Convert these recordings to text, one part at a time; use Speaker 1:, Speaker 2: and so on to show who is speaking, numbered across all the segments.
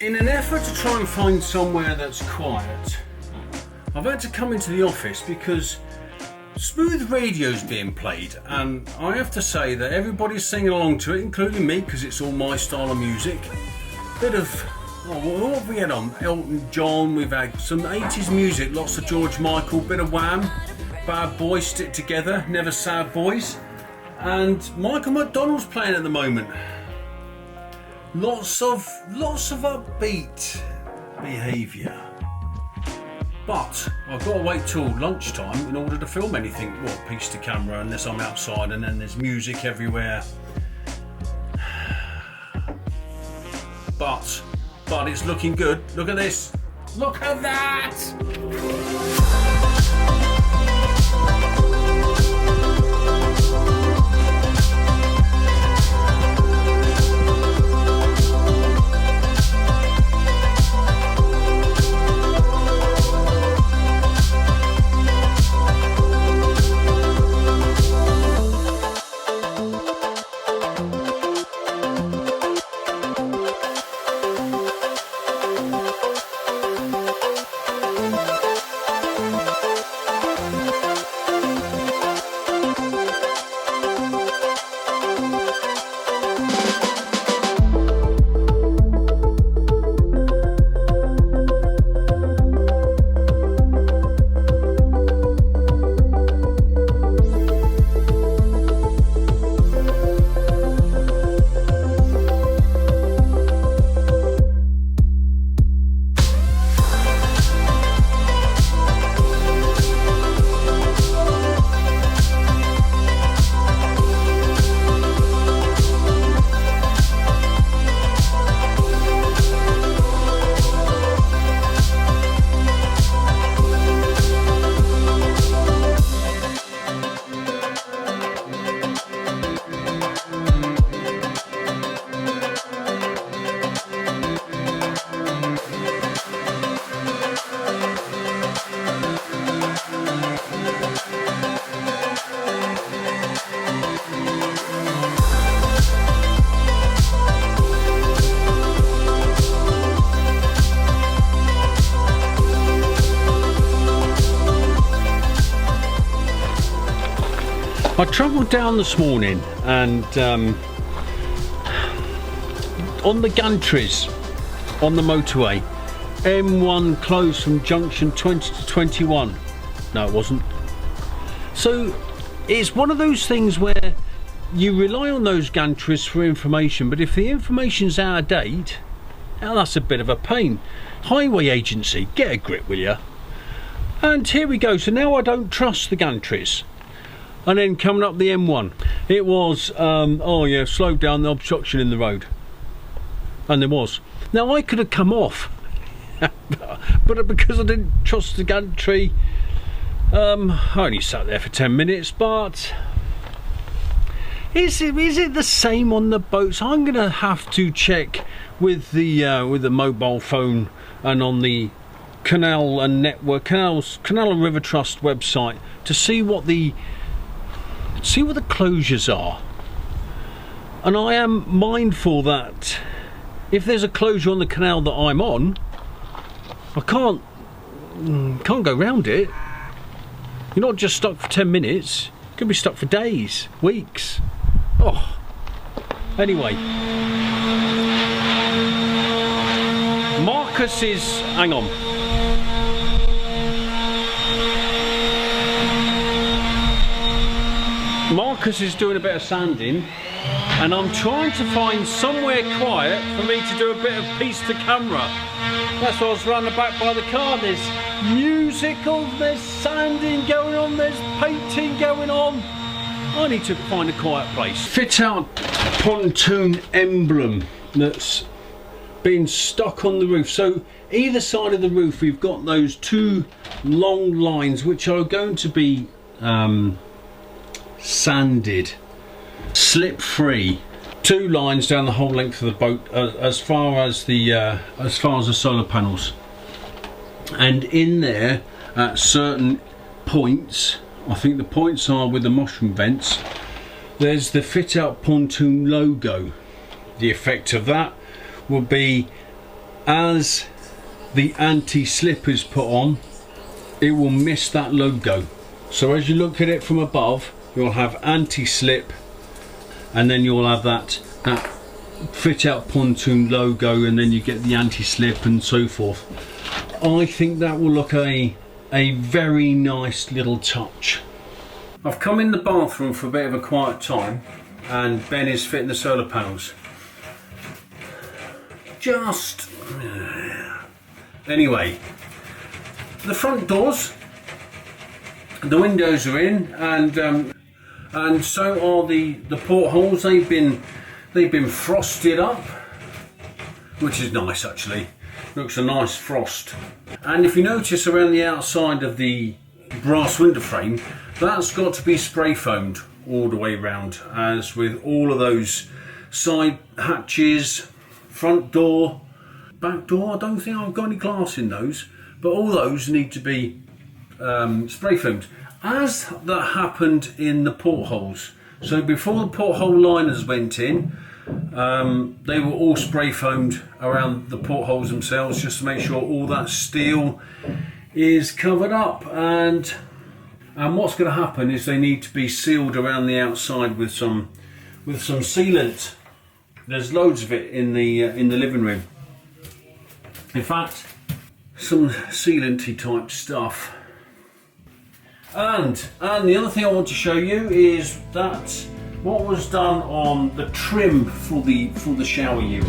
Speaker 1: In an effort to try and find somewhere that's quiet, I've had to come into the office because smooth radio's being played, and I have to say that everybody's singing along to it, including me, because it's all my style of music. Bit of, what have we had on? Elton John, we've had some 80s music, lots of George Michael, bit of Wham, Bad Boys Stick Together, Never Sad Boys, and Michael McDonald's playing at the moment. Lots of upbeat behaviour. But I've got to wait till lunchtime in order to film anything, well, piece to camera, unless I'm outside and then there's music everywhere. But it's looking good. Look at this. Look at that! I travelled down this morning and on the gantries on the motorway, M1 closed from junction 20 to 21. No, it wasn't. So it's one of those things where you rely on those gantries for information, but if the information's out of date, now that's a bit of a pain. Highway agency, get a grip, will you? And here we go. So now I don't trust the gantries. And then coming up the M1, it was, oh yeah, slow down, the obstruction in the road. And there was. Now I could have come off, but because I didn't trust the gantry, I only sat there for 10 minutes, but is it the same on the boats? I'm going to have to check with the mobile phone and on the Canal and River Trust website to see what the closures are. And I am mindful that if there's a closure on the canal that I'm on, I can't go round it. You're not just stuck for 10 minutes, you could be stuck for days, weeks. Oh, anyway, Marcus is, hang on. Marcus is doing a bit of sanding and I'm trying to find somewhere quiet for me to do a bit of piece to camera. That's why I was running back by the car. There's musical, there's sanding going on, there's painting going on. I need to find a quiet place. Fit out pontoon emblem that's been stuck on the roof. So either side of the roof we've got those two long lines which are going to be sanded, slip free. Two lines down the whole length of the boat as far as the solar panels, and in there at certain points, I think the points are with the mushroom vents, there's the Fit Out Pontoon logo. The effect of that will be as the anti-slip is put on, it will miss that logo. So as you look at it from above, you'll have anti-slip, and then you'll have that fit out pontoon logo, and then you get the anti-slip and so forth. I think that will look a very nice little touch. I've come in the bathroom for a bit of a quiet time, and Ben is fitting the solar panels. Anyway, the front doors, the windows are in, and so are the portholes. They've been frosted up, which is nice actually. Looks a nice frost. And if you notice around the outside of the brass window frame, that's got to be spray foamed all the way round, as with all of those side hatches, front door, back door. I don't think I've got any glass in those, but all those need to be spray foamed, as that happened in the portholes. So before the porthole liners went in, they were all spray foamed around the portholes themselves, just to make sure all that steel is covered up. And what's going to happen is they need to be sealed around the outside with some sealant. There's loads of it in the living room. In fact, some sealanty type stuff. And the other thing I want to show you is that what was done on the trim for the shower unit.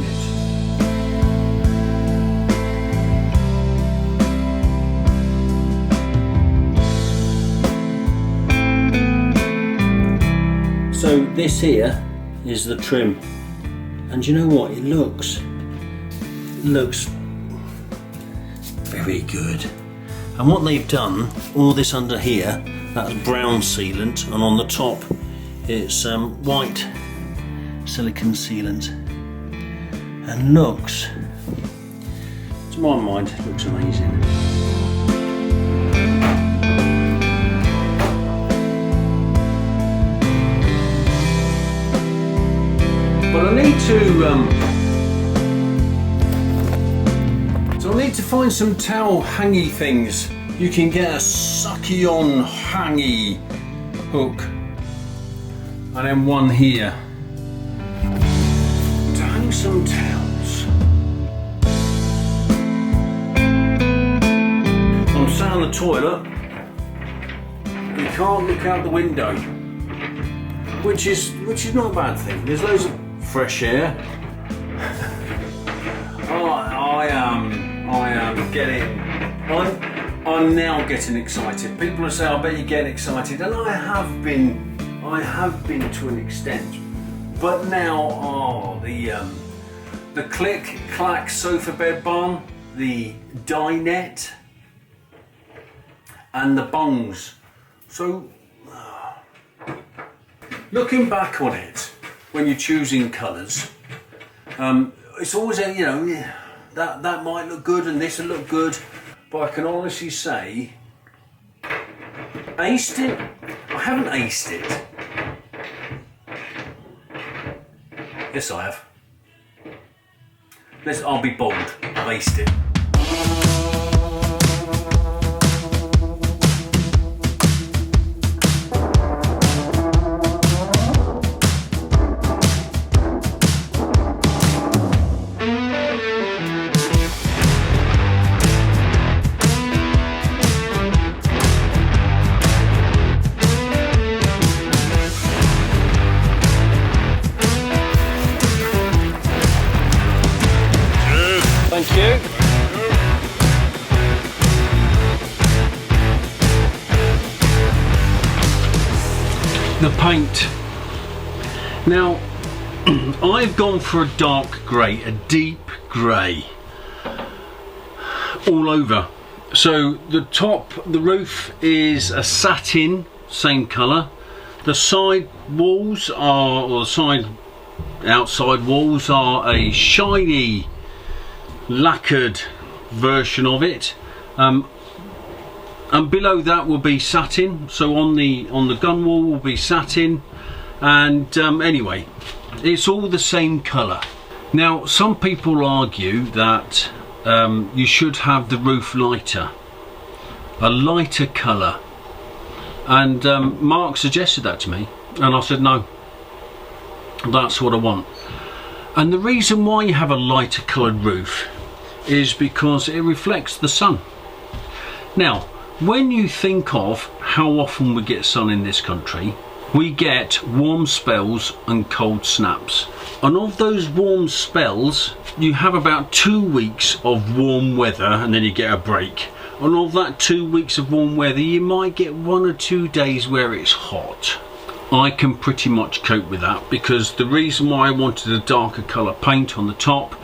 Speaker 1: So this here is the trim, and you know what, it looks very good. And what they've done, all this under here, that's brown sealant, and on the top it's white silicone sealant, and looks, to my mind, it looks amazing. But I need to find some towel hangy things. You can get a sucky on hangy hook, and then one here to hang some towels. I'm sat on the toilet. You can't look out the window, which is not a bad thing. There's loads of fresh air. I'm now getting excited. People will say, I bet you're getting excited, and I have been to an extent. But now, the click clack sofa bed barn, the Dinette, and the Bungs. So, looking back on it, when you're choosing colours, it's always that might look good and this will look good, but I can honestly say, aced it? I haven't aced it. Yes, I have. I'll be bold. I've aced it. Thank you. The paint. Now, I've gone for a dark grey, a deep grey, all over. So the top, the roof is a satin, same colour. The side walls are, or the side outside walls are a shiny lacquered version of it, and below that will be satin. So on the gun wall will be satin, and anyway, it's all the same colour. Now, some people argue that you should have the roof lighter, a lighter colour, and Mark suggested that to me, and I said no, that's what I want. And the reason why you have a lighter coloured roof is because it reflects the sun. Now, when you think of how often we get sun in this country, we get warm spells and cold snaps, and of those warm spells you have about 2 weeks of warm weather and then you get a break, and of that 2 weeks of warm weather you might get 1 or 2 days where it's hot. I can pretty much cope with that, because the reason why I wanted a darker colour paint on the top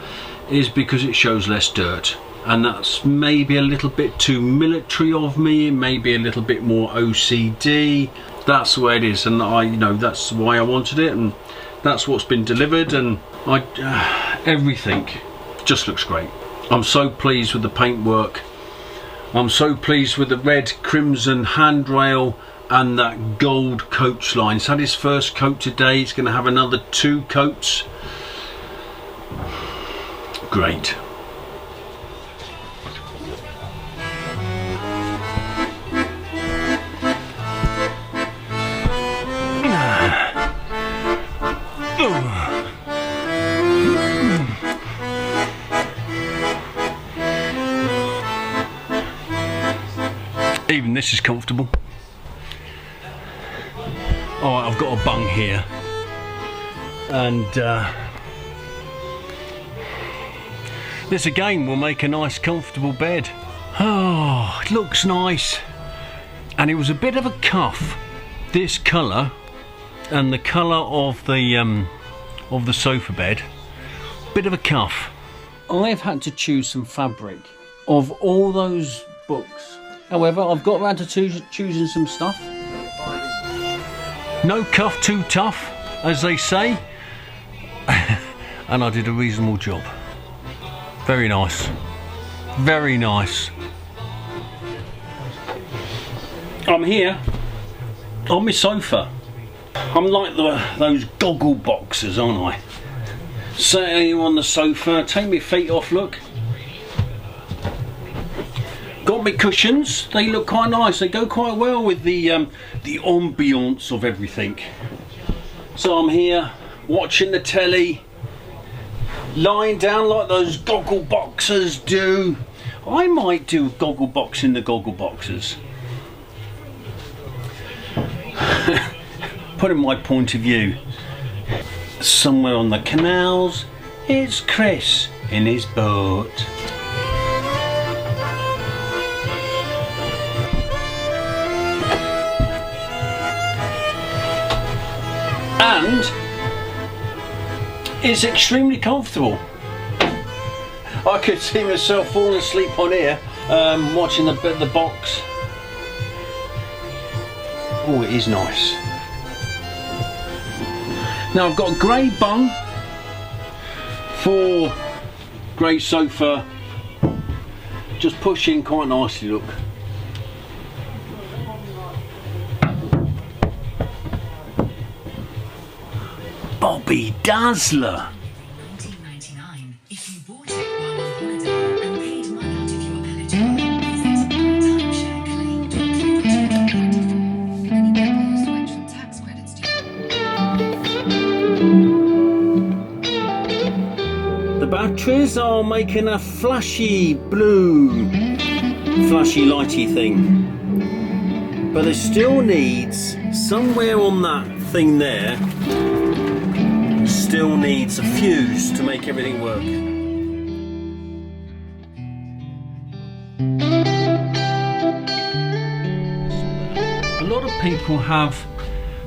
Speaker 1: is because it shows less dirt, and that's maybe a little bit too military of me, maybe a little bit more OCD. That's the way it is, and that's why I wanted it, and that's what's been delivered, and everything just looks great. I'm so pleased with the paintwork. I'm so pleased with the red crimson handrail and that gold coach line. It's had its first coat today. It's going to have another 2 coats. Great. Even this is comfortable. Alright, I've got a bung here, and this again will make a nice comfortable bed. Oh, it looks nice, and it was a bit of a cuff, this colour and the colour of the sofa bed. Bit of a cuff. I've had to choose some fabric of all those books. However, I've got around to choosing some stuff. No cuff too tough, as they say. And I did a reasonable job. Very nice. Very nice. I'm here on my sofa. I'm like those goggle boxers, aren't I? Sitting on the sofa, take my feet off, look. Got my cushions, they look quite nice, they go quite well with the ambience of everything. So I'm here watching the telly, lying down like those goggle boxers do. I might do goggle box in the goggle boxers. Putting my point of view, somewhere on the canals, it's Chris in his boat. And it's extremely comfortable. I could see myself falling asleep on here, watching the box. Oh, it is nice. Now I've got a grey bung for grey sofa, just push in quite nicely, look. Bobby Dazzler.
Speaker 2: 1999. If you bought it while on holiday and paid money out of your eligible, visit timeshare claim to many people use to extra tax credits
Speaker 1: The batteries are making a flashy blue, flashy lighty thing, but it still needs, somewhere on that thing there, still needs a fuse to make everything work. A lot of people have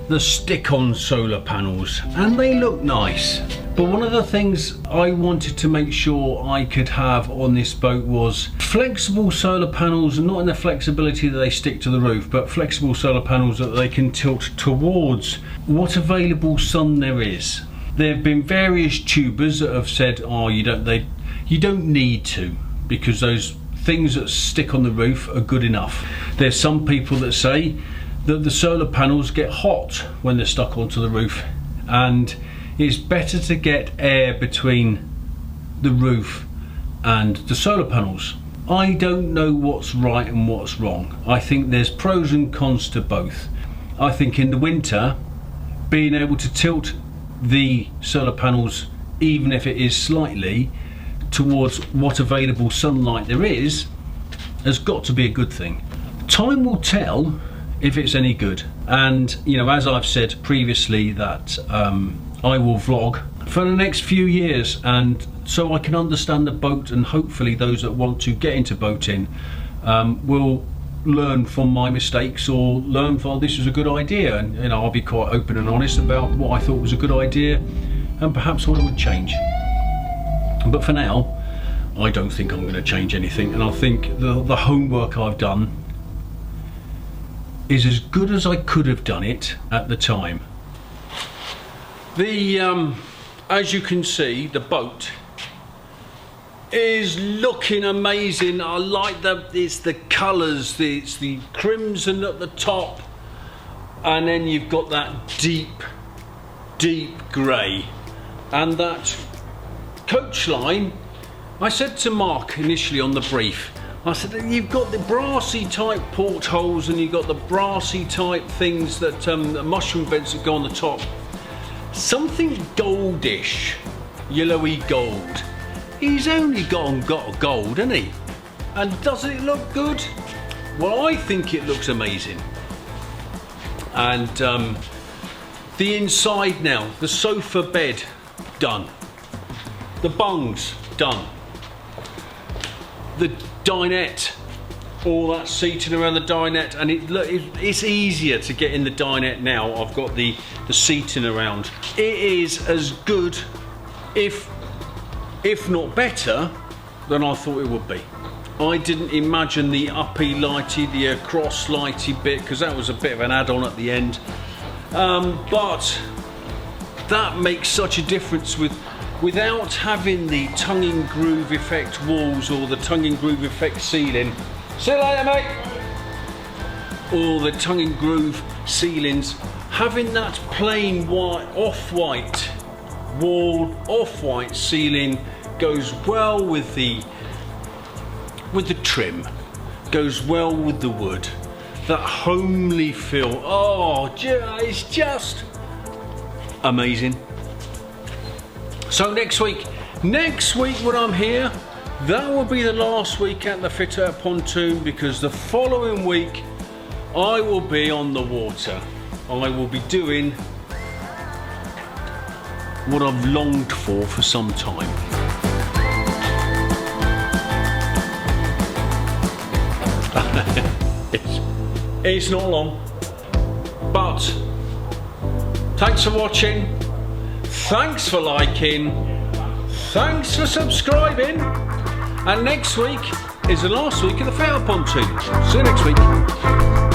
Speaker 1: the stick-on solar panels and they look nice, but one of the things I wanted to make sure I could have on this boat was flexible solar panels, not in the flexibility that they stick to the roof, but flexible solar panels that they can tilt towards what available sun there is. There have been various tubers that have said, oh, you don't need to, because those things that stick on the roof are good enough. There's some people that say that the solar panels get hot when they're stuck onto the roof, and it's better to get air between the roof and the solar panels. I don't know what's right and what's wrong. I think there's pros and cons to both. I think in the winter, being able to tilt the solar panels, even if it is slightly, towards what available sunlight there is, has got to be a good thing. Time will tell if it's any good. And you know, as I've said previously, that I will vlog for the next few years, and so I can understand the boat, and hopefully those that want to get into boating will learn from my mistakes, or learn from this was a good idea, and you know, I'll be quite open and honest about what I thought was a good idea and perhaps what I would change. But for now, I don't think I'm going to change anything, and I think the homework I've done is as good as I could have done it at the time. As you can see, the boat is looking amazing. I like it's the colours, it's the crimson at the top, and then you've got that deep grey, and that coach line. I said to Mark initially on the brief, I said, you've got the brassy type portholes and you've got the brassy type things that the mushroom vents that go on the top. Something goldish, yellowy gold. He's only got gold, hasn't he? And doesn't it look good? Well, I think it looks amazing. And the inside now, the sofa bed, done. The bungs, done. The dinette, all that seating around the dinette, and it's easier to get in the dinette now. I've got the seating around. It is as good, if not better, than I thought it would be. I didn't imagine the uppy lighty, the cross lighty bit, because that was a bit of an add-on at the end. But that makes such a difference without having the tongue and groove effect walls or the tongue and groove effect ceiling. See you later, mate. Or the tongue and groove ceilings. Having that plain white, off-white wall, off-white ceiling goes well with the trim, goes well with the wood. That homely feel. Oh, it's just amazing. So next week when I'm here, that will be the last week at the ChrisMearsInSlowTime, because the following week I will be on the water. I will be doing what I've longed for some time. It's not long, but thanks for watching. Thanks for liking, thanks for subscribing, and next week is the last week of the TheFitOutPontoon. See you next week.